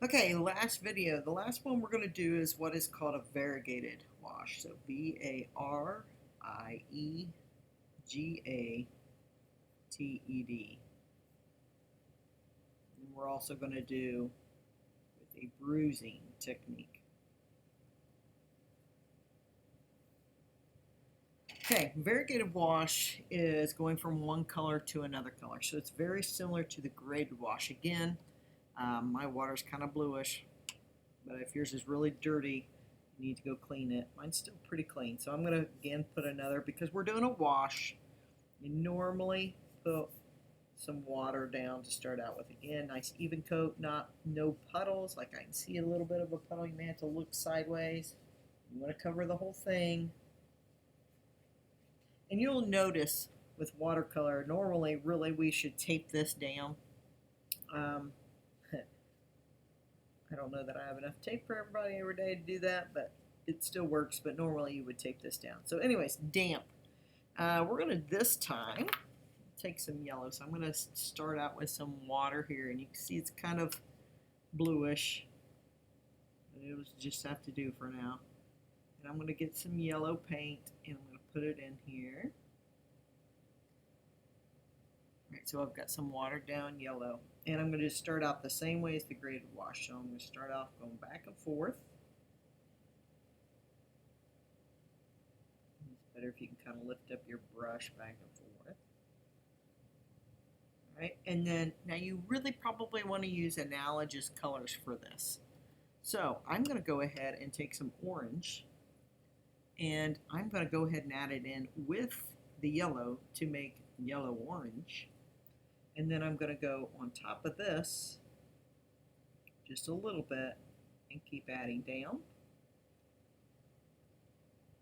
Okay, last video. The last one we're going to do is what is called a variegated wash. So Variegated. And we're also going to do with a bruising technique. Okay, variegated wash is going from one color to another color. So it's very similar to the graded wash. Again, my water's kind of bluish, but if yours is really dirty, you need to go clean it. Mine's still pretty clean, so I'm going to again put another, because we're doing a wash. You normally put some water down to start out with. Again, nice even coat, no puddles. Like I can see a little bit of a puddle. You may have to look sideways. You want to cover the whole thing. And you'll notice with watercolor, normally, really, we should tape this down. I don't know that I have enough tape for everybody every day to do that, but it still works. But normally you would tape this down. So anyways, damp. We're going to this time take some yellow. So I'm going to start out with some water here. And you can see it's kind of bluish. But it'll just have to do for now. And I'm going to get some yellow paint and I'm going to put it in here. All right, so I've got some watered down yellow. And I'm going to just start out the same way as the graded wash. So I'm going to start off going back and forth. It's better if you can kind of lift up your brush back and forth. All right, and then now you really probably want to use analogous colors for this. So I'm going to go ahead and take some orange, and I'm going to go ahead and add it in with the yellow to make yellow orange. And then I'm going to go on top of this just a little bit and keep adding down.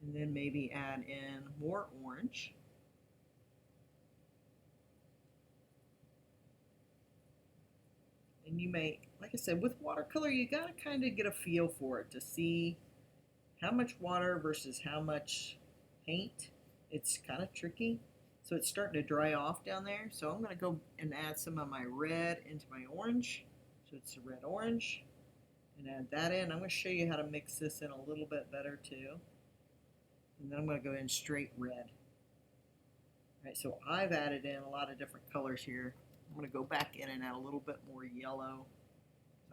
And then maybe add in more orange. And you may, like I said, with watercolor, you got to kind of get a feel for it to see how much water versus how much paint. It's kind of tricky. So it's starting to dry off down there. So I'm going to go and add some of my red into my orange. So it's a red orange. And add that in. I'm going to show you how to mix this in a little bit better too. And then I'm going to go in straight red. All right, so I've added in a lot of different colors here. I'm going to go back in and add a little bit more yellow.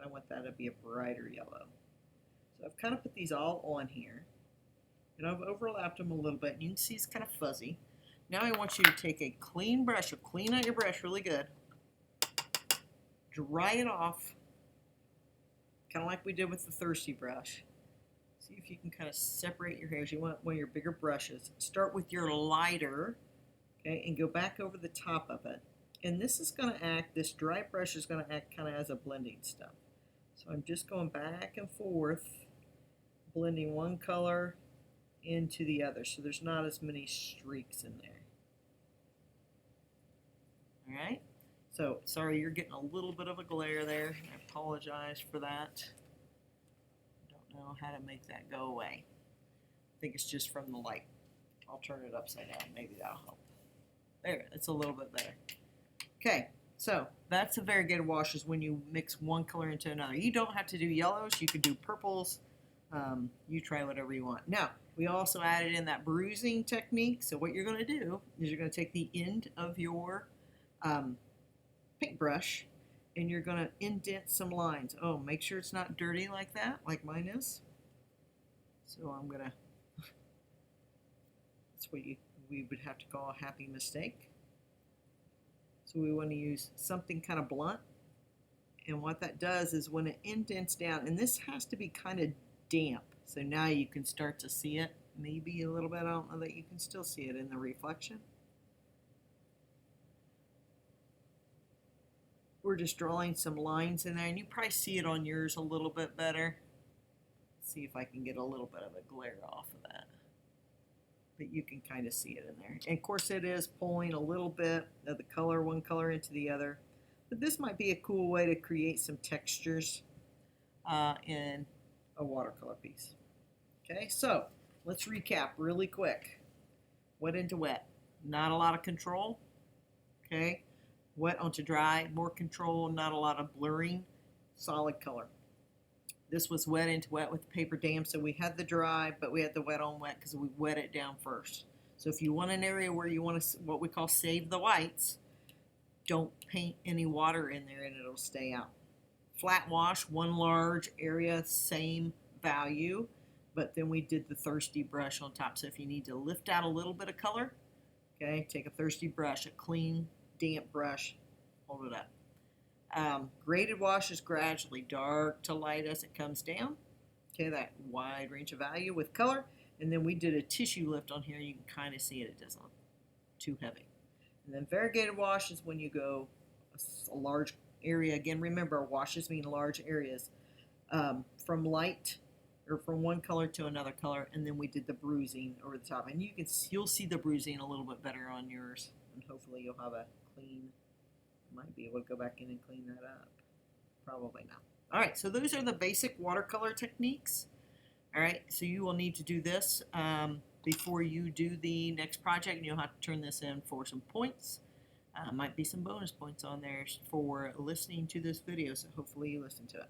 I want that to be a brighter yellow. So I've kind of put these all on here. And I've overlapped them a little bit. And you can see it's kind of fuzzy. Now I want you to take a clean brush, so clean out your brush really good. Dry it off, kind of like we did with the thirsty brush. See if you can kind of separate your hairs. You want one of your bigger brushes. Start with your lighter, okay, and go back over the top of it. And this is going to act, this dry brush is going to act kind of as a blending stuff. So I'm just going back and forth, blending one color into the other, so there's not as many streaks in there. All right, so sorry you're getting a little bit of a glare there. I apologize for that. Don't know how to make that go away. I think it's just from the light. I'll turn it upside down, maybe that'll help. There, it's a little bit better. Okay, so that's a variegated wash, is when you mix one color into another. You don't have to do yellows, you can do purples. You try whatever you want. Now, we also added in that bruising technique. So what you're going to do is you're going to take the end of your paintbrush and you're going to indent some lines. Oh, make sure it's not dirty like that, like mine is. So I'm going to, that's what we would have to call a happy mistake. So we want to use something kind of blunt. And what that does is when it indents down, and this has to be kind of damp, so now you can start to see it, maybe a little bit. I don't know that you can still see it in the reflection. We're just drawing some lines in there, and you probably see it on yours a little bit better. Let's see if I can get a little bit of a glare off of that. But you can kind of see it in there. And of course it is pulling a little bit of the color, one color into the other. But this might be a cool way to create some textures in a watercolor piece. Okay, so let's recap really quick. Wet into wet, not a lot of control. Okay, wet onto dry, more control, not a lot of blurring, solid color. This was wet into wet with the paper damp, so we had the dry, but we had the wet on wet because we wet it down first. So if you want an area where you want to, what we call save the whites, don't paint any water in there and it'll stay out. Flat wash, one large area, same value, but then we did the thirsty brush on top. So if you need to lift out a little bit of color, okay, take a thirsty brush, a clean, damp brush, hold it up. Graded wash is gradually dark to light as it comes down. Okay, that wide range of value with color. And then we did a tissue lift on here. You can kind of see it. It doesn't look too heavy. And then variegated wash is when you go a large area. Again, remember, washes mean large areas. From light or from one color to another color. And then we did the bruising over the top. And you'll see the bruising a little bit better on yours. And hopefully you'll have a clean, might be able to go back in and clean that up. Probably not. All right, so those are the basic watercolor techniques. All right, so you will need to do this before you do the next project, and you'll have to turn this in for some points. Might be some bonus points on there for listening to this video, so hopefully you listen to it.